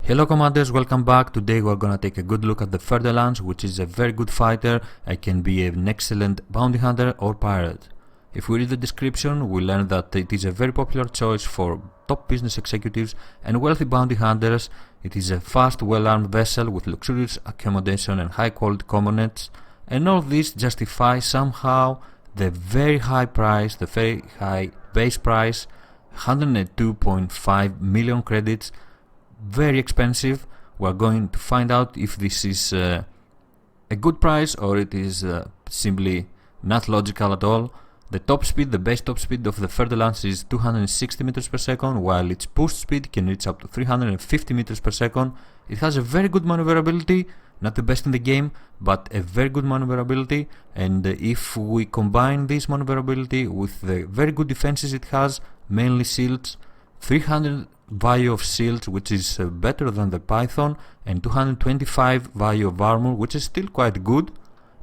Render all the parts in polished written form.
Hello commanders, welcome back. Today we're gonna take a good look at the Fer-De-Lance, which is a very good fighter and can be an excellent bounty hunter or pirate. If we read the description, we learn that it is a very popular choice for top business executives and wealthy bounty hunters. It is a fast, well-armed vessel with luxurious accommodation and high-quality components, and all this justifies somehow the very high price, the very high base price, 102.5 million credits. Very expensive. We're going to find out if this is a good price or it is simply not logical at all. The top speed, the base top speed of the Fer-De-Lance is 260 meters per second, while its push speed can reach up to 350 meters per second. It has a very good maneuverability, not the best in the game, but a very good maneuverability, and if we combine this maneuverability with the very good defenses it has, mainly shields, 300 value of shields, which is better than the Python, and 225 value of armor, which is still quite good,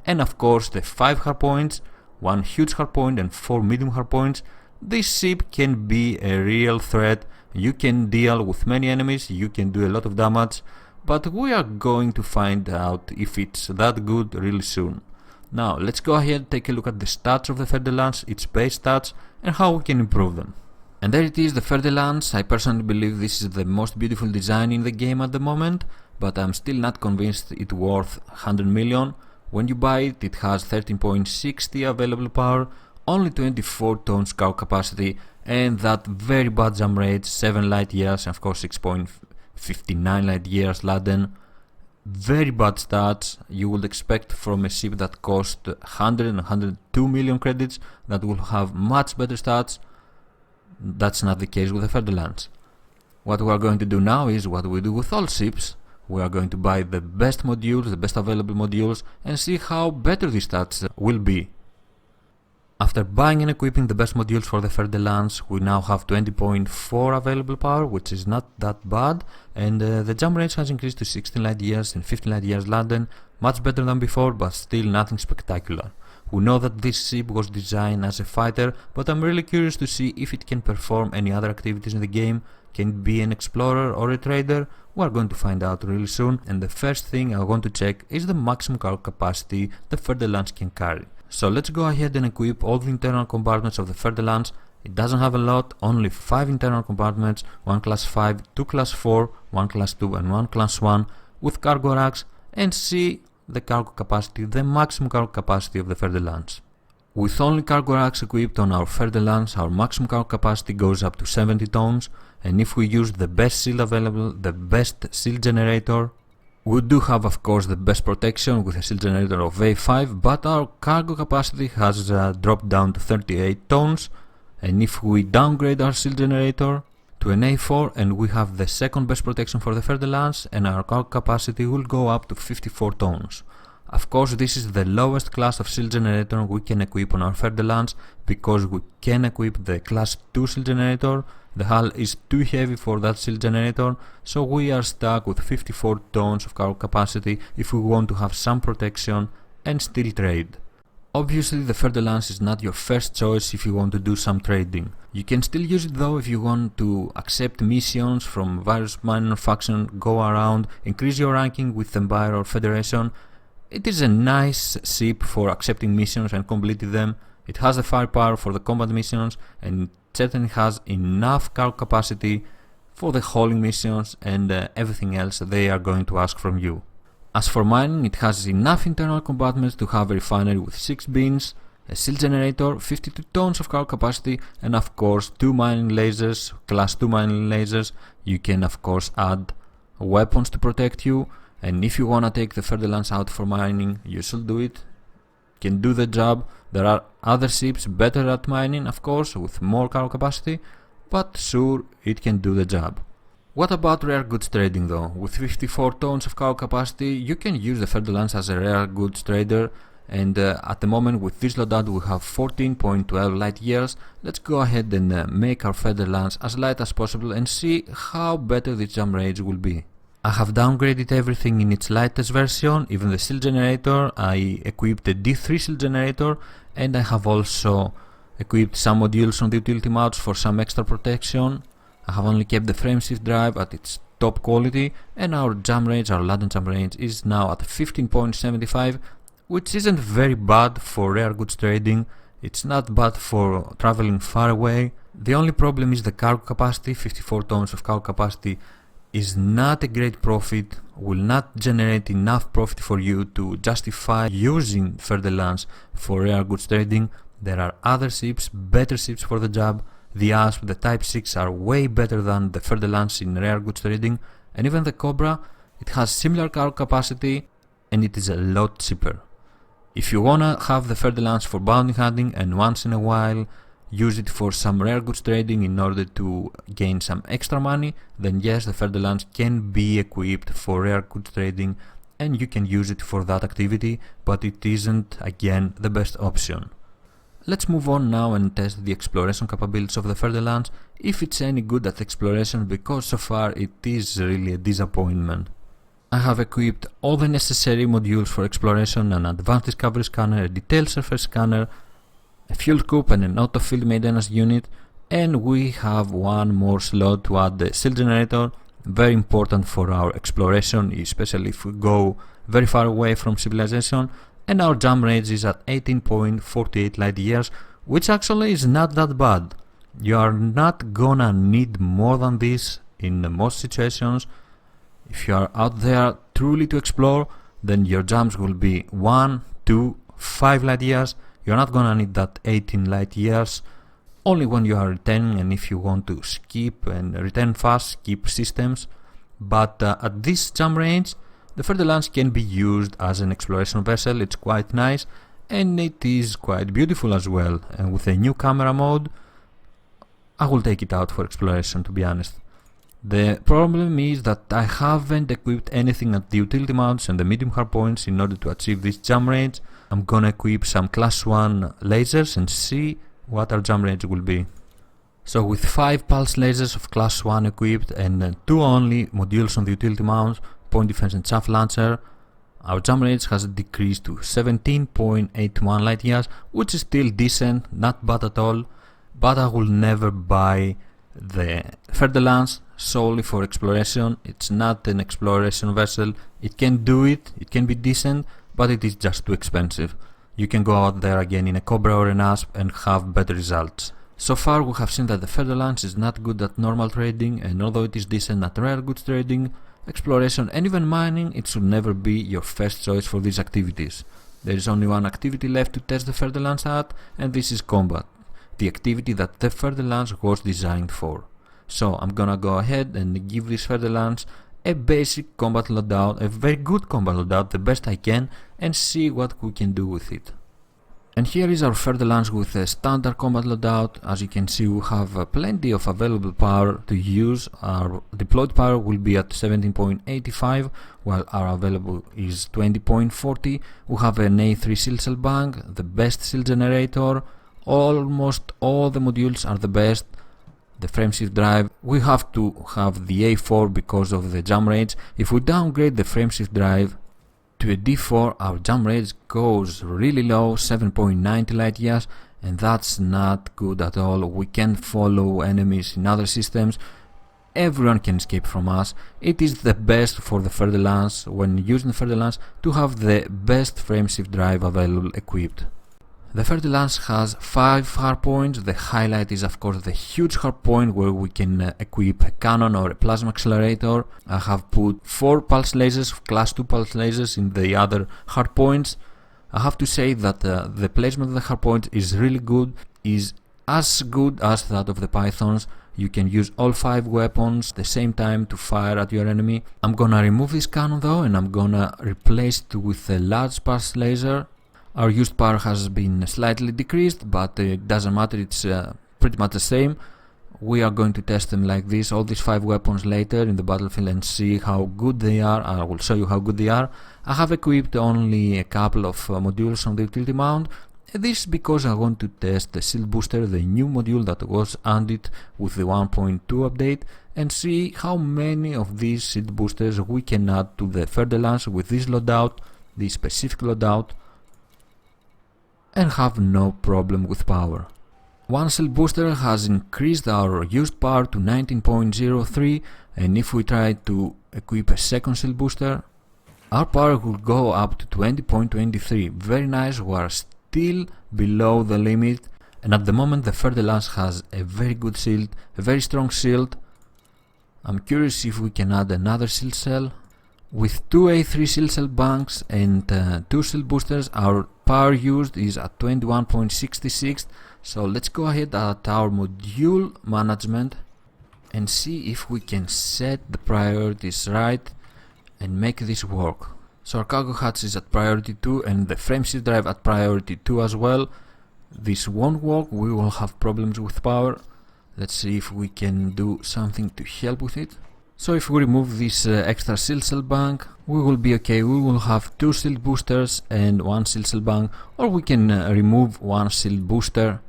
and of course the 5 hardpoints, 1 huge hardpoint and 4 medium hardpoints. This ship can be a real threat. You can deal with many enemies, you can do a lot of damage, but we are going to find out if it's that good really soon. Now let's go ahead and take a look at the stats of the Fer-De-Lance, its base stats, and how we can improve them. And there it is, the Fer-De-Lance. I personally believe this is the most beautiful design in the game at the moment, but I'm still not convinced it's worth 100 million. When you buy it, it has 13.60 available power, only 24 tons cargo capacity, and that very bad jump rate, 7 light years, and of course 6.59 light years laden. Very bad stats. You would expect from a ship that cost 100 and 102 million credits that will have much better stats. That's not the case with the Fer-De-Lance. What we are going to do now is what we do with all ships. We are going to buy the best modules, the best available modules, and see how better these stats will be. After buying and equipping the best modules for the Fer-De-Lance, we now have 20.4 available power, which is not that bad, and the jump range has increased to 16 light years and 15 light years laden, much better than before, but still nothing spectacular. We know that this ship was designed as a fighter, but I'm really curious to see if it can perform any other activities in the game. Can it be an explorer or a trader? We are going to find out really soon, and the first thing I want to check is the maximum cargo capacity the Fer-De-Lance can carry. So let's go ahead and equip all the internal compartments of the Fer-De-Lance. It doesn't have a lot, only 5 internal compartments, 1 class 5, 2 class 4, 1 class 2 and 1 class 1 with cargo racks, and see the cargo capacity, the maximum cargo capacity of the Fer-De-Lance. With only cargo racks equipped on our Fer-De-Lance, our maximum cargo capacity goes up to 70 tons, and if we use the best shield available, the best shield generator, we do have of course the best protection with a shield generator of A5, but our cargo capacity has dropped down to 38 tons, and if we downgrade our shield generator to an A4 and we have the second best protection for the Fer-De-Lance, and our cargo capacity will go up to 54 tons. Of course this is the lowest class of shield generator we can equip on our Fer-De-Lance, because we can equip the class 2 shield generator. The hull is too heavy for that shield generator, so we are stuck with 54 tons of cargo capacity if we want to have some protection and still trade. Obviously the Fer-De-Lance is not your first choice if you want to do some trading. You can still use it though if you want to accept missions from various minor factions, go around, increase your ranking with Empire or Federation. It is a nice ship for accepting missions and completing them. It has the firepower for the combat missions, and it certainly has enough cargo capacity for the hauling missions and everything else they are going to ask from you. As for mining, it has enough internal compartments to have a refinery with 6 bins, a shield generator, 52 tons of cargo capacity, and of course 2 mining lasers, class 2 mining lasers. You can of course add weapons to protect you, and if you wanna take the Fer-De-Lance out for mining, you should do it. Can do the job. There are other ships better at mining, of course, with more cargo capacity, but sure, it can do the job. What about rare goods trading though? With 54 tons of cargo capacity, you can use the Fer-De-Lance as a rare goods trader, and at the moment with this loadout we have 14.12 light years. Let's go ahead and make our Fer-De-Lance as light as possible and see how better the jump range will be. I have downgraded everything in its lightest version, even the shield generator. I equipped a D3 shield generator, and I have also equipped some modules on the utility mounts for some extra protection. I have only kept the frameshift drive at its top quality, and our jump range, our latent jump range, is now at 15.75, which isn't very bad for rare goods trading. It's not bad for traveling far away. The only problem is the cargo capacity. 54 tons of cargo capacity is not a great profit, will not generate enough profit for you to justify using Fer-De-Lance for rare goods trading. There are other ships, better ships for the job. The Asp, the Type 6 are way better than the Fer-De-Lance in rare goods trading, and even the Cobra, it has similar cargo capacity and it is a lot cheaper. If you wanna have the Fer-De-Lance for bounty hunting and once in a while use it for some rare goods trading in order to gain some extra money, then yes, the Fer-De-Lance can be equipped for rare goods trading and you can use it for that activity, but it isn't, again, the best option. Let's move on now and test the exploration capabilities of the Fer-De-Lance, if it's any good at exploration, because so far it is really a disappointment. I have equipped all the necessary modules for exploration: an advanced discovery scanner, a detailed surface scanner, a fuel scoop and an auto field maintenance unit, and we have one more slot to add the shield generator, very important for our exploration, especially if we go very far away from civilization, and our jump range is at 18.48 light years, which actually is not that bad. You are not gonna need more than this in most situations. If you are out there truly to explore, then your jumps will be 1, 2, 5 light years. You're not gonna need that 18 light years, only when you are returning and if you want to skip and return fast, skip systems. But at this jump range, the Fer-De-Lance can be used as an exploration vessel. It's quite nice and it is quite beautiful as well. And with a new camera mode, I will take it out for exploration, to be honest. The problem is that I haven't equipped anything at the utility mounts and the medium hard points in order to achieve this jump range. I'm gonna equip some class 1 lasers and see what our jump range will be. So with 5 pulse lasers of class 1 equipped and 2 only modules on the utility mounts, point defense and chaff launcher, our jump range has decreased to 17.81 light years, which is still decent, not bad at all, but I will never buy the Fer-De-Lance solely for exploration. It's not an exploration vessel. It can do it, it can be decent, but it is just too expensive. You can go out there again in a Cobra or an Asp and have better results. So far we have seen that the Fer-De-Lance is not good at normal trading, and although it is decent at rare goods trading, exploration and even mining, it should never be your first choice for these activities. There is only one activity left to test the Fer-De-Lance at, and this is combat, the activity that the Fer-De-Lance was designed for. So I'm gonna go ahead and give this Fer-De-Lance a basic combat loadout, a very good combat loadout, the best I can, and see what we can do with it. And here is our Fer-De-Lance with a standard combat loadout. As you can see, we have plenty of available power to use. Our deployed power will be at 17.85, while our available is 20.40. We have an A3 shield cell bank, the best shield generator. Almost all the modules are the best. The frameshift drive, we have to have the A4 because of the jump range. If we downgrade the frameshift drive to a D4, our jump range goes really low, 7.90 light years, and that's not good at all. We can follow enemies in other systems. Everyone can escape from us. It is the best for the Fer-De-Lance, when using the Fer-De-Lance, to have the best frameshift drive available equipped. The Fer-De-Lance has 5 hardpoints. The highlight is of course the huge hardpoint where we can equip a cannon or a plasma accelerator. I have put 4 pulse lasers, class 2 pulse lasers in the other hardpoints. I have to say that the placement of the hardpoint is really good, is as good as that of the Pythons. You can use all 5 weapons at the same time to fire at your enemy. I'm gonna remove this cannon though, and I'm gonna replace it with a large pulse laser. Our used power has been slightly decreased, but it doesn't matter, it's pretty much the same. We are going to test them like this, all these 5 weapons later in the battlefield, and see how good they are. I will show you how good they are. I have equipped only a couple of modules on the utility mount. This is because I want to test the shield booster, the new module that was added with the 1.2 update, and see how many of these shield boosters we can add to the Fer-De-Lance with this loadout, this specific loadout, and have no problem with power. One shield booster has increased our used power to 19.03, and if we try to equip a second shield booster, our power will go up to 20.23. Very nice, we are still below the limit, and at the moment the Fer-De-Lance has a very good shield, a very strong shield. I'm curious if we can add another shield cell. With 2 A3 shield cell banks and 2 shield boosters, our power used is at 21.66. So let's go ahead at our module management and see if we can set the priorities right and make this work. So our cargo hatch is at priority 2 and the frameshift drive at priority 2 as well. This won't work, we will have problems with power. Let's see if we can do something to help with it. So if we remove this extra shield cell bank, we will be okay. We will have 2 shield boosters and 1 shield cell bank, or we can remove 1 shield booster,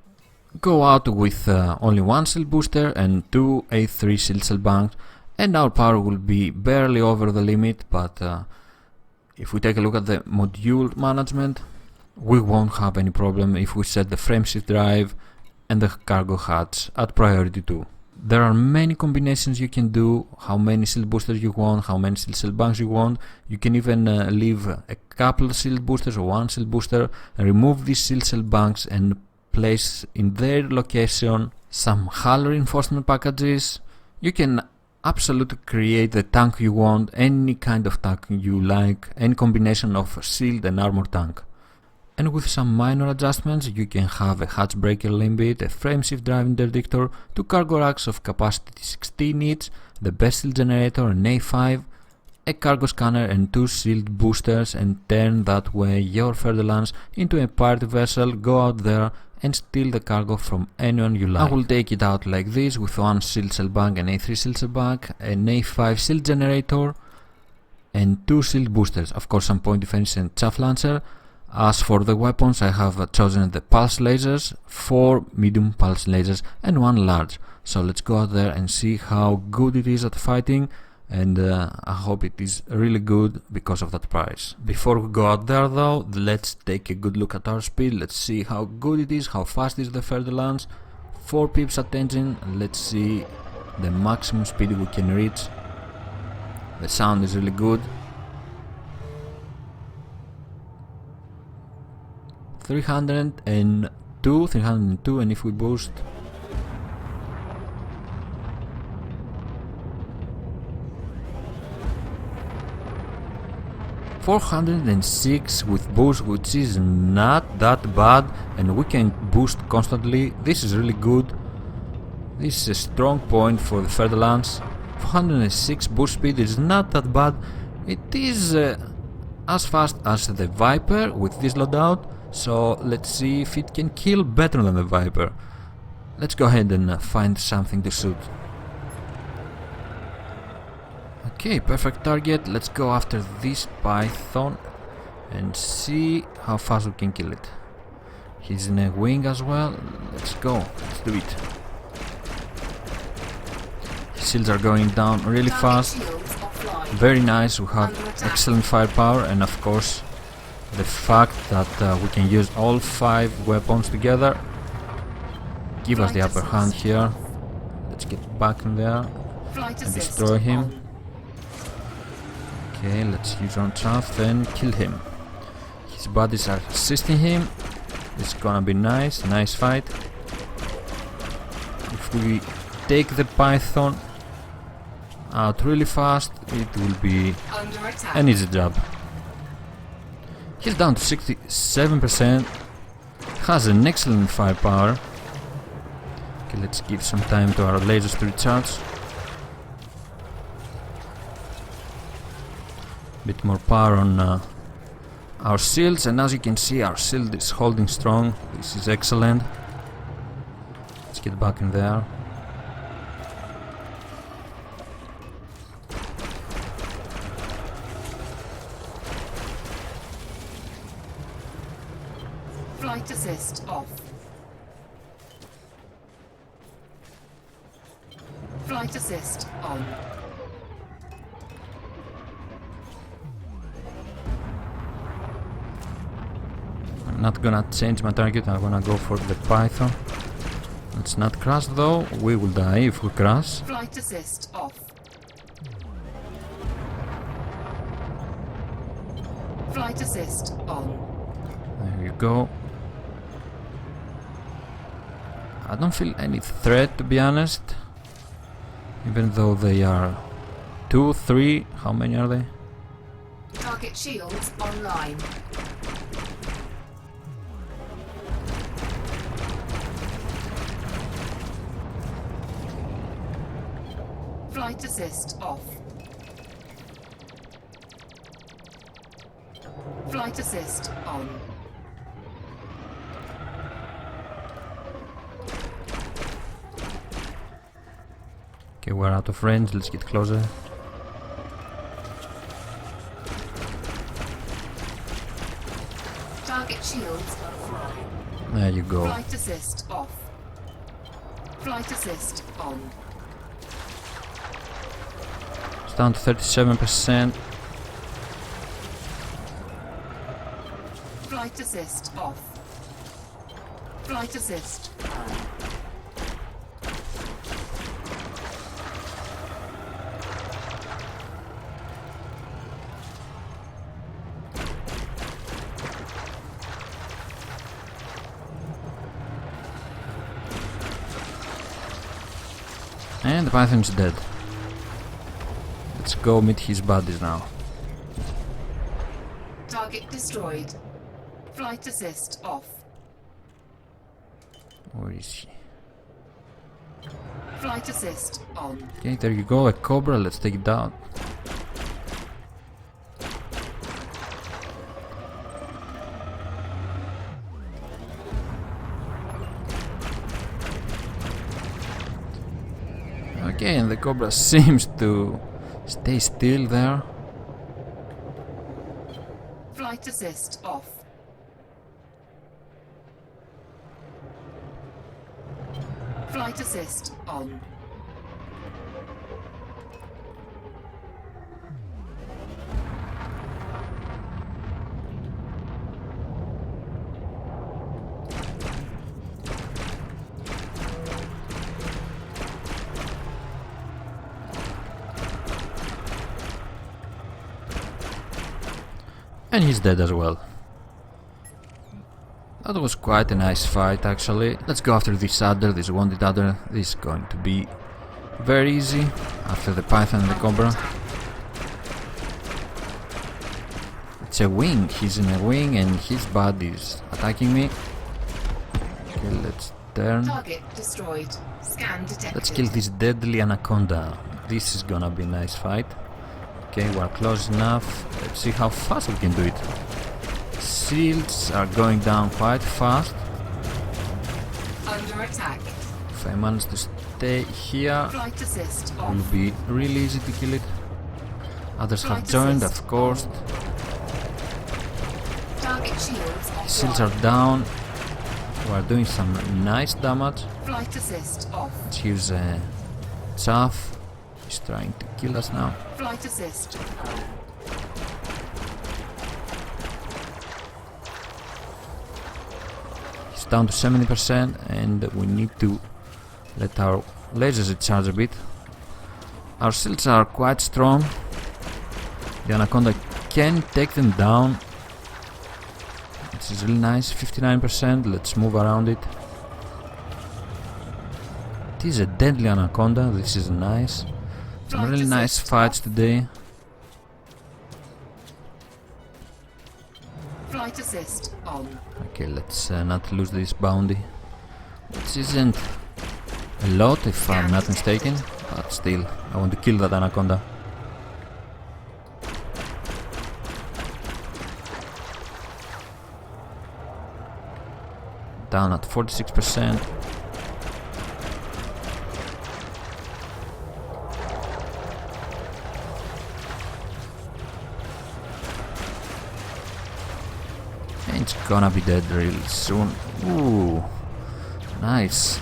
go out with only 1 shield booster and 2 A3 shield cell banks, and our power will be barely over the limit. But if we take a look at the module management, we won't have any problem if we set the frameshift drive and the cargo hatch at priority 2. There are many combinations you can do, how many shield boosters you want, how many shield cell banks you want. You can even leave a couple of shield boosters or 1 shield booster and remove these shield cell banks and place in their location some hull reinforcement packages. You can absolutely create the tank you want, any kind of tank you like, any combination of shield and armor tank. And with some minor adjustments, you can have a hatch breaker limbit, a frameshift drive interdictor, 2 cargo racks of capacity 16 each, the best shield generator, an A5, a cargo scanner and 2 shield boosters, and turn that way your Fer-De-Lance into a party vessel. Go out there and steal the cargo from anyone you like. I will take it out like this with 1 shield cell bank, an A3 shield cell bank, an A5 shield generator and 2 shield boosters, of course some point defense and chaff lancer. As for the weapons, I have chosen the pulse lasers, 4 medium pulse lasers and 1 large. So let's go out there and see how good it is at fighting, and I hope it is really good because of that price. Before we go out there though, let's take a good look at our speed. Let's see how good it is, how fast is the Fer-De-Lance. 4 pips at engine, let's see the maximum speed we can reach. The sound is really good. 302, and if we boost, $406 with boost, which is not that bad, and we can boost constantly. This is really good. This is a strong point for the Fer-De-Lance. 406 boost speed is not that bad. It is as fast as the Viper with this loadout. So let's see if it can kill better than the Viper. Let's go ahead and find something to shoot. Okay, perfect target. Let's go after this Python and see how fast we can kill it. He's in a wing as well. Let's go, let's do it. His shields are going down really fast. Very nice, we have excellent firepower, and of course the fact that we can use all 5 weapons together give us the upper hand here. Let's get back in there and destroy him. Okay, let's use our chaff and kill him. His buddies are assisting him. It's gonna be nice, nice fight. If we take the Python out really fast, it will be an easy job. He's down to 67%, has an excellent firepower. Okay, let's give some time to our lasers to recharge. Bit more power on our shields, and as you can see, our shield is holding strong. This is excellent. Let's get back in there. Flight assist off. Flight assist on. I'm not gonna change my target, I'm gonna go for the Python. Let's not crash though, we will die if we crash. Flight assist off. Flight assist on. There you go. I don't feel any threat, to be honest. Even though they are 2, 3, how many are they? Target shields online. Flight assist off. Flight assist on. Okay, we're out of range, let's get closer. Target shields offline. There you go. Flight assist off. Flight assist on. It's down to 37%. Flight assist off. Flight assist. And the Python's dead. Let's go meet his buddies now. Target destroyed. Flight assist off. Where is he? Flight assist on. Okay, there you go, a Cobra, let's take it down. Okay, and the Cobra seems to stay still there. Flight assist off. Flight assist on. And he's dead as well. That was quite a nice fight actually. Let's go after this adder, this wounded adder. This is going to be very easy after the Python and the Cobra. It's a wing, he's in a wing and his body is attacking me. Okay, let's turn. Target destroyed. Scan detected. Let's kill this deadly anaconda. This is gonna be a nice fight. Okay, we're close enough. Let's see how fast we can do it. Shields are going down quite fast. Under attack. If I manage to stay here, Flight assist it off. will be really easy to kill it. Others have Flight joined, assist of course. Target shields off. Shields are down. We are doing some nice damage. Flight assist off. Let's use Chaff. He's trying to kill us now. Flight assist. He's down to 70% and we need to let our lasers recharge a bit. Our shields are quite strong. The Anaconda can take them down. This is really nice, 59%. Let's move around it. It is a deadly Anaconda, this is nice. Some really nice fights today. Flight assist on. Okay, let's not lose this bounty. This isn't a lot if I'm not mistaken, but still, I want to kill that Anaconda. Down at 46%. And it's gonna be dead real soon. Ooh, nice.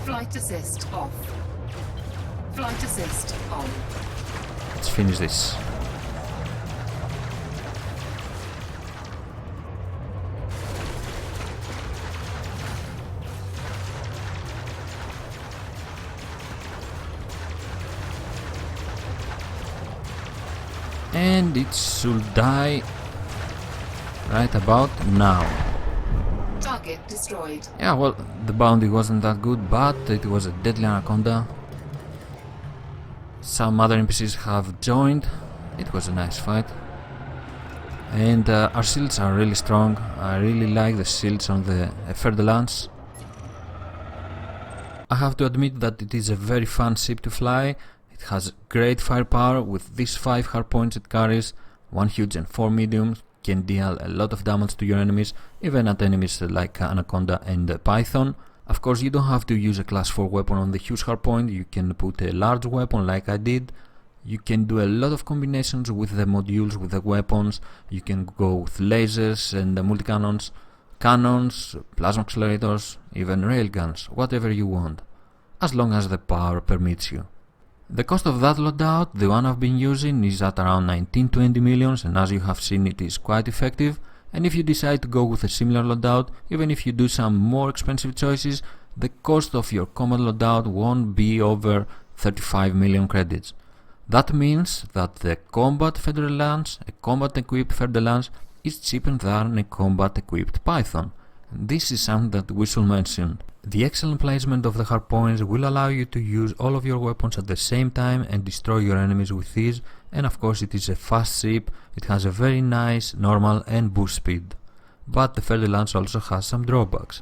Flight assist off. Flight assist on. Let's finish this. and it should die right about now. Target destroyed. Yeah, well, the bounty wasn't that good, but it was a deadly anaconda. Some other NPCs have joined. It was a nice fight. And our shields are really strong. I really like the shields on the Fer-De-Lance. I have to admit that it is a very fun ship to fly. It has great firepower. With these 5 hardpoints it carries, 1 huge and 4 mediums, can deal a lot of damage to your enemies, even at enemies like Anaconda and Python. Of course, you don't have to use a class 4 weapon on the huge hardpoint. You can put a large weapon like I did. You can do a lot of combinations with the modules, with the weapons. You can go with lasers and multi-cannons, cannons, plasma accelerators, even railguns, whatever you want, as long as the power permits you. The cost of that loadout, the one I've been using, is at around 19-20 millions, and as you have seen, it is quite effective. And if you decide to go with a similar loadout, even if you do some more expensive choices, the cost of your combat loadout won't be over 35 million credits. That means that the combat Fer-De-Lance, a combat equipped Fer-De-Lance, is cheaper than a combat equipped Python. And this is something that we should mention. The excellent placement of the hardpoints will allow you to use all of your weapons at the same time and destroy your enemies with ease, and of course it is a fast ship. It has a very nice normal and boost speed. But the Fer-De-Lance also has some drawbacks.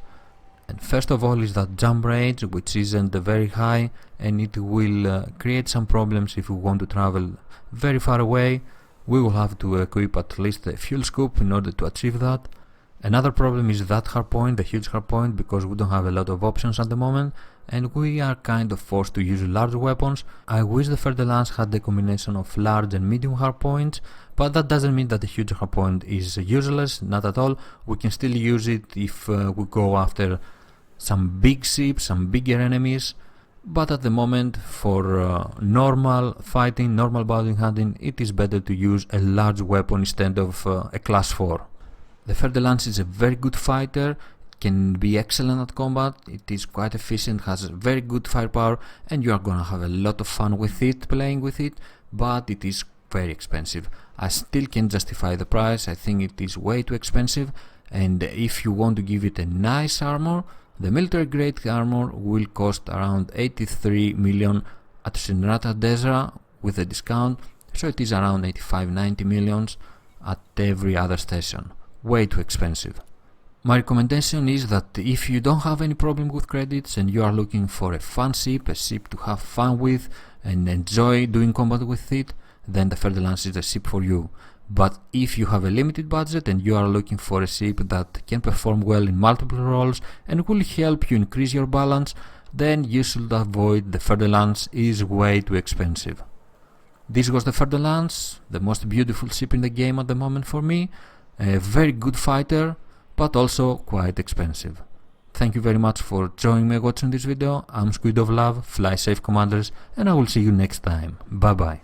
And first of all is that jump rate, which isn't very high, and it will create some problems if we want to travel very far away. We will have to equip at least a fuel scoop in order to achieve that. Another problem is that hardpoint, the huge hardpoint, because we don't have a lot of options at the moment, and we are kind of forced to use large weapons. I wish the Fer-De-Lance had a combination of large and medium hardpoints, but that doesn't mean that the huge hardpoint is useless, not at all. We can still use it if we go after some big ships, some bigger enemies, but at the moment for normal fighting, normal bounty hunting, it is better to use a large weapon instead of a class 4. The Fer-De-Lance is a very good fighter, can be excellent at combat, it is quite efficient, has very good firepower, and you are gonna have a lot of fun with it, playing with it, but it is very expensive. I still can't justify the price. I think it is way too expensive, and if you want to give it a nice armor, the military grade armor will cost around 83 million at Sinrata Desra with a discount, so it is around 85-90 millions at every other station. Way too expensive. My recommendation is that if you don't have any problem with credits and you are looking for a fun ship, a ship to have fun with and enjoy doing combat with it, then the Fer-De-Lance is a ship for you. But if you have a limited budget and you are looking for a ship that can perform well in multiple roles and will help you increase your balance, then you should avoid the Fer-De-Lance. Is way too expensive. This was the Fer-De-Lance, the most beautiful ship in the game at the moment for me. A very good fighter, but also quite expensive. Thank you very much for joining me watching this video. I'm Squid of Love, fly safe commanders, and I will see you next time. Bye bye.